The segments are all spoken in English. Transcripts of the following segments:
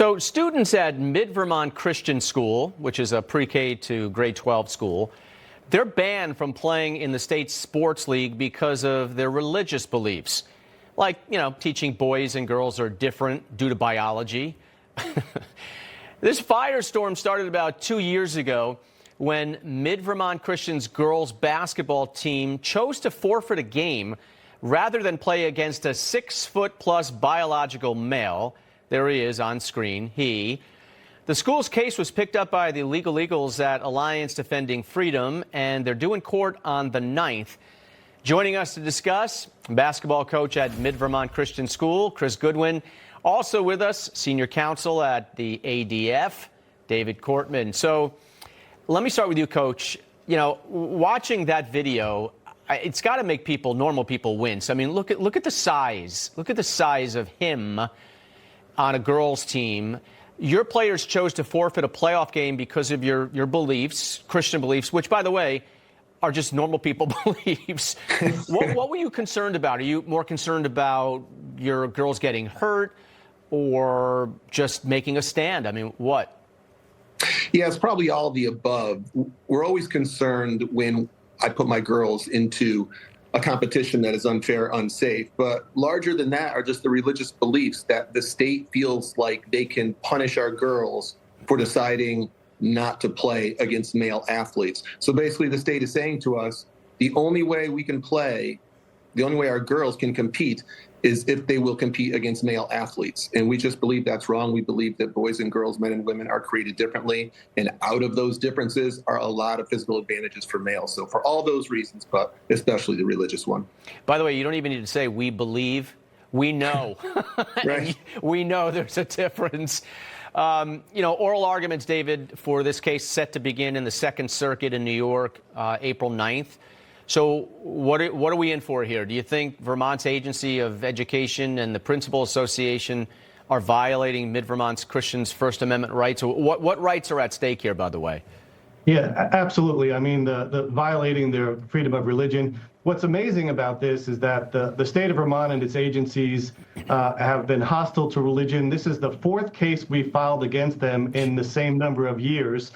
So students at Mid-Vermont Christian School, which is a pre-K to grade 12 school, they're banned from playing in the state's sports league because of their religious beliefs. Like, teaching boys and girls are different due to biology. This firestorm started about 2 years ago when Mid-Vermont Christian's girls basketball team chose to forfeit a game rather than play against a 6-foot-plus biological male. There he is on screen, he. The school's case was picked up by the legal eagles at Alliance Defending Freedom, and they're due in court on the 9th. Joining us to discuss, basketball coach at Mid-Vermont Christian School, Chris Goodwin. Also with us, senior counsel at the ADF, David Cortman. So let me start with you, Coach. Watching that video, it's got to make normal people wince. I mean, look at the size. Look at the size of him on a girls' team. Your players chose to forfeit a playoff game because of your beliefs, Christian beliefs, which, by the way, are just normal people beliefs. What were you concerned about? Are you more concerned about your girls getting hurt or just making a stand? I mean, what? Yeah, it's probably all of the above. We're always concerned when I put my girls into a competition that is unfair, unsafe. But larger than that are just the religious beliefs that the state feels like they can punish our girls for deciding not to play against male athletes. So basically the state is saying to us, the only way we can play, the only way our girls can compete is if they will compete against male athletes. And we just believe that's wrong. We believe that boys and girls, men and women are created differently. And out of those differences are a lot of physical advantages for males. So for all those reasons, but especially the religious one. By the way, you don't even need to say we believe. We know. Right. We know there's a difference. Oral arguments, David, for this case set to begin in the Second Circuit in New York, April 9th. So what are we in for here? Do you think Vermont's Agency of Education and the Principals Association are violating Mid-Vermont's Christians' First Amendment rights? What rights are at stake here, by the way? Yeah, absolutely. I mean, the violating their freedom of religion. What's amazing about this is that the state of Vermont and its agencies have been hostile to religion. This is the fourth case we filed against them in the same number of years.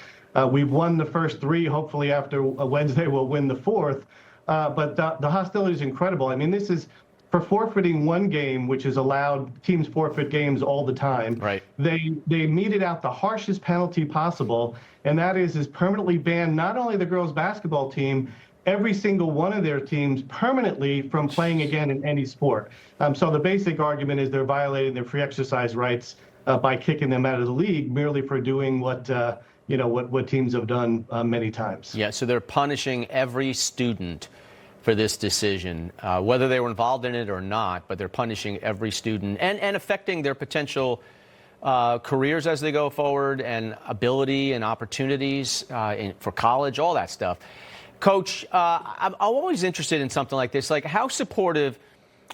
We've won the first three. Hopefully after Wednesday, we'll win the fourth. But the hostility is incredible. I mean, this is for forfeiting one game, which is allowed. Teams forfeit games all the time. Right. They meted out the harshest penalty possible, and that is permanently banned not only the girls' basketball team, every single one of their teams permanently from playing again in any sport. So the basic argument is they're violating their free exercise rights by kicking them out of the league merely for doing what teams have done many times. Yeah, so they're punishing every student for this decision, whether they were involved in it or not, but they're punishing every student and affecting their potential careers as they go forward and ability and opportunities for college, all that stuff. Coach, I'm always interested in something like this. Like, how supportive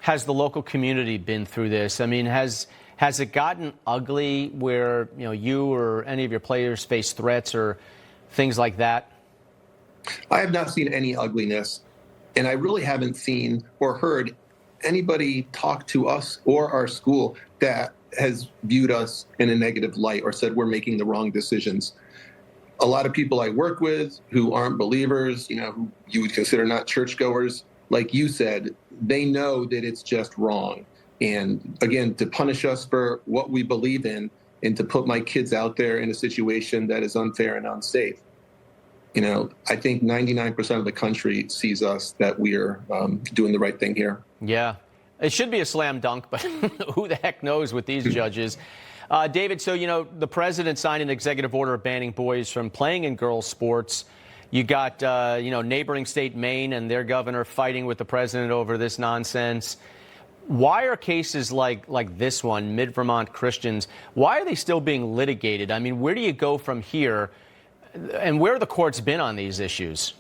has the local community been through this? I mean, has it gotten ugly where, you or any of your players face threats or things like that? I have not seen any ugliness, and I really haven't seen or heard anybody talk to us or our school that has viewed us in a negative light or said we're making the wrong decisions. A lot of people I work with who aren't believers, who you would consider not churchgoers, like you said, they know that it's just wrong. And again, to punish us for what we believe in and to put my kids out there in a situation that is unfair and unsafe. I think 99% of the country sees us that we're doing the right thing here. Yeah, it should be a slam dunk, but who the heck knows with these judges. David, so, the president signed an executive order banning boys from playing in girls' sports. You got, neighboring state Maine and their governor fighting with the president over this nonsense. Why are cases like this one, Mid-Vermont Christians, why are they still being litigated? I mean, where do you go from here? And where have the courts been on these issues?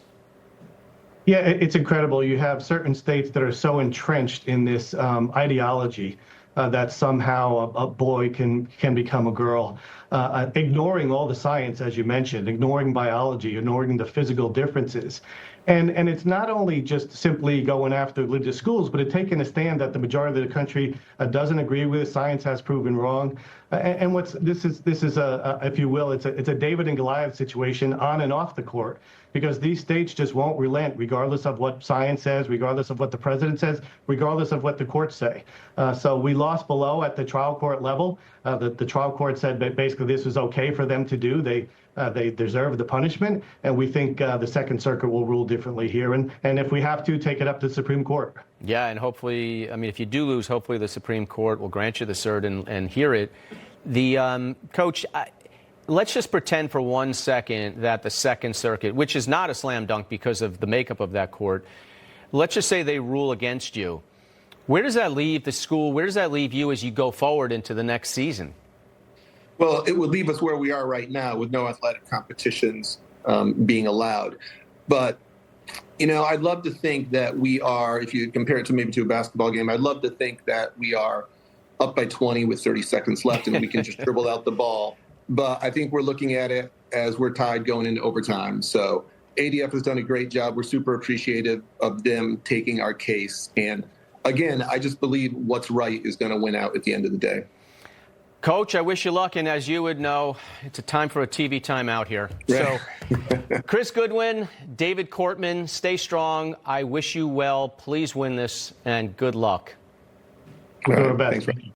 Yeah, it's incredible. You have certain states that are so entrenched in this ideology that somehow a boy can become a girl, ignoring all the science, as you mentioned, ignoring biology, ignoring the physical differences. And it's not only just simply going after religious schools, but it's taking a stand that the majority of the country doesn't agree with. Science has proven wrong. And this is if you will, it's a David and Goliath situation on and off the court, because these states just won't relent, regardless of what science says, regardless of what the president says, regardless of what the courts say. So we lost below at the trial court level. The trial court said that basically this was okay for them to do. They deserve the punishment, and we think the Second Circuit will rule differently here. And if we have to, take it up to the Supreme Court. Yeah, and hopefully, I mean, if you do lose, hopefully the Supreme Court will grant you the cert and hear it. Coach, let's just pretend for 1 second that the Second Circuit, which is not a slam dunk because of the makeup of that court, let's just say they rule against you. Where does that leave the school? Where does that leave you as you go forward into the next season? Well, it would leave us where we are right now with no athletic competitions being allowed. But, I'd love to think that we are, if you compare it to maybe to a basketball game, I'd love to think that we are up by 20 with 30 seconds left and we can just dribble out the ball. But I think we're looking at it as we're tied going into overtime. So ADF has done a great job. We're super appreciative of them taking our case. And again, I just believe what's right is going to win out at the end of the day. Coach, I wish you luck, and as you would know, it's a time for a TV timeout here. So, Chris Goodwin, David Cortman, stay strong. I wish you well. Ple'll win this, and good luck. We'll do our best. Thanks,